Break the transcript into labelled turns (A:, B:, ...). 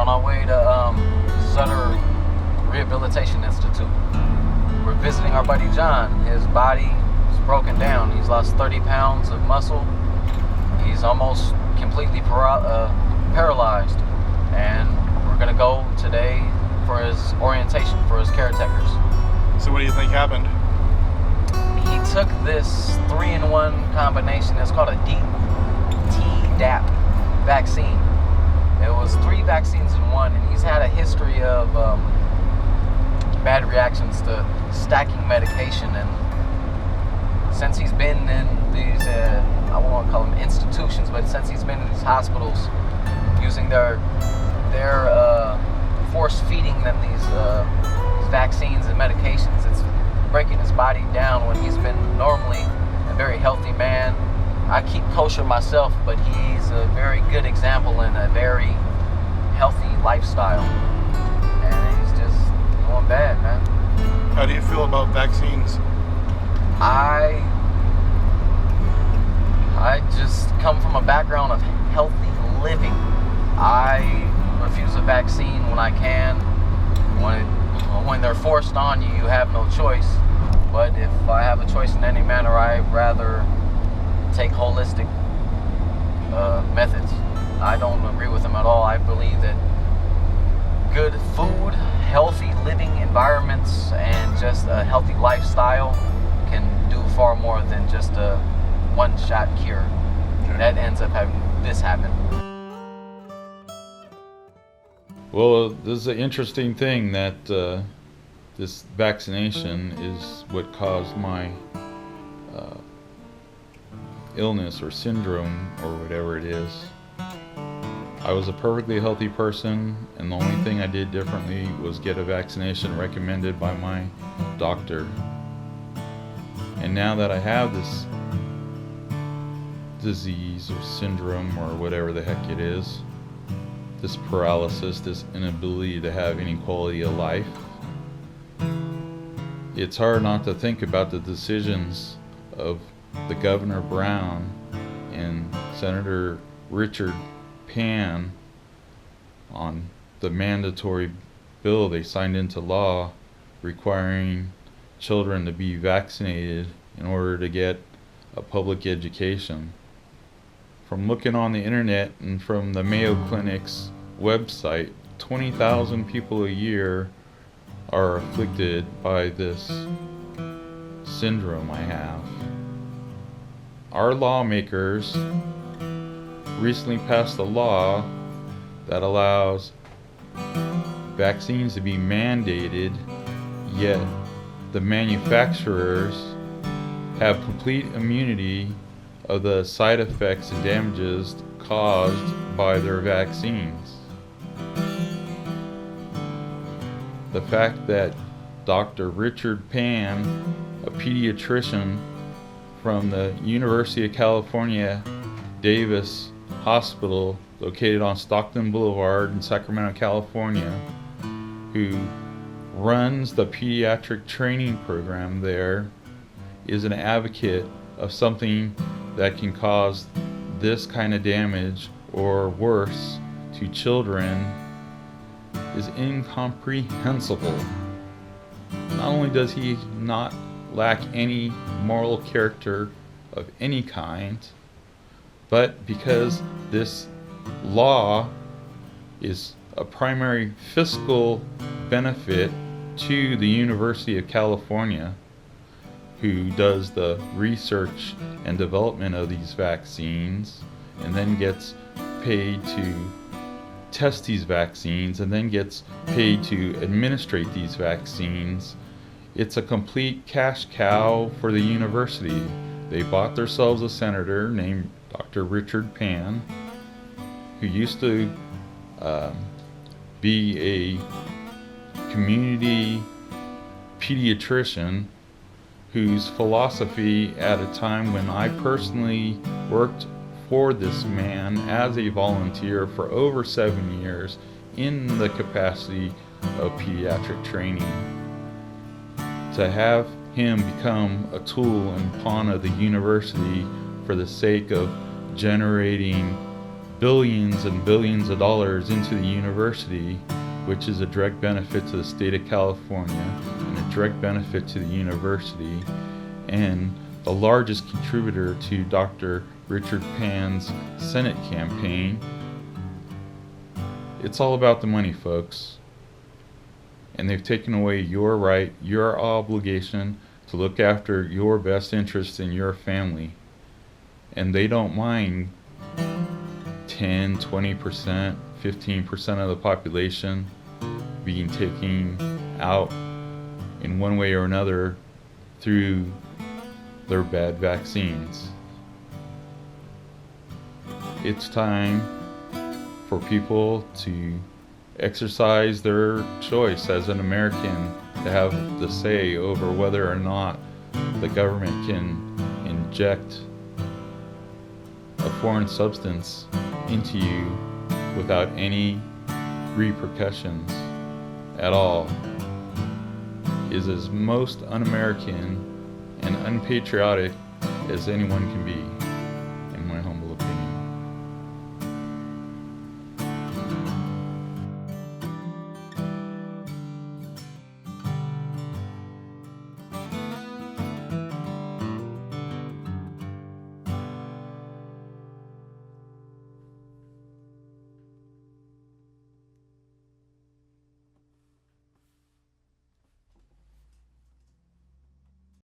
A: on our way to Sutter Rehabilitation Institute. We're visiting our buddy John. His body is broken down. He's lost 30 pounds of muscle. He's almost completely paralyzed. And we're going to go today for his orientation for his caretakers.
B: So what do you think happened?
A: He took this 3-in-1 combination. It's called a TDAP vaccine. It was 3 vaccines in one, and he's had a history of bad reactions to stacking medication. And since he's been in these, I won't want to call them institutions, but since he's been in these hospitals using their force feeding them these vaccines and medications, it's breaking his body down when he's been normally a very healthy man. I keep kosher myself, but he's a very good example in a very healthy lifestyle. And he's just going bad, man.
B: How do you feel about vaccines?
A: I just come from a background of healthy living. I refuse a vaccine when I can. When they're forced on you, you have no choice. But if I have a choice in any manner, I'd rather take holistic methods. I don't agree with them at all. I believe that good food, healthy living environments, and just a healthy lifestyle can do far more than just a one-shot cure.
B: Okay.
A: That ends up having this happen.
C: Well, this is an interesting thing that this vaccination is what caused my illness or syndrome or whatever it is. I was a perfectly healthy person, and the only thing I did differently was get a vaccination recommended by my doctor. And now that I have this disease or syndrome or whatever the heck it is, this paralysis, this inability to have any quality of life, it's hard not to think about the decisions of the Governor Brown and Senator Richard Pan on the mandatory bill they signed into law requiring children to be vaccinated in order to get a public education. From looking on the internet and from the Mayo Clinic's website, 20,000 people a year are afflicted by this syndrome I have. Our lawmakers recently passed a law that allows vaccines to be mandated, yet the manufacturers have complete immunity of the side effects and damages caused by their vaccines. The fact that Dr. Richard Pan, a pediatrician from the University of California, Davis Hospital, located on Stockton Boulevard in Sacramento, California, who runs the pediatric training program there, is an advocate of something that can cause this kind of damage or worse to children is incomprehensible. Not only does he not lack any moral character of any kind, but because this law is a primary fiscal benefit to the University of California, who does the research and development of these vaccines and then gets paid to test these vaccines and then gets paid to administrate these vaccines. It's a complete cash cow for the university. They bought themselves a senator named Dr. Richard Pan, who used to be a community pediatrician, whose philosophy at a time when I personally worked for this man as a volunteer for over 7 years in the capacity of pediatric training. To have him become a tool and pawn of the university for the sake of generating billions and billions of dollars into the university, which is a direct benefit to the state of California and a direct benefit to the university, and the largest contributor to Dr. Richard Pan's Senate campaign. It's all about the money, folks. And they've taken away your right, your obligation to look after your best interests in your family. And they don't mind 10, 20%, 15% of the population being taken out in one way or another through their bad vaccines. It's time for people to exercise their choice as an American, to have the say over whether or not the government can inject a foreign substance into you without any repercussions at all. Is as most un-American and unpatriotic as anyone can be.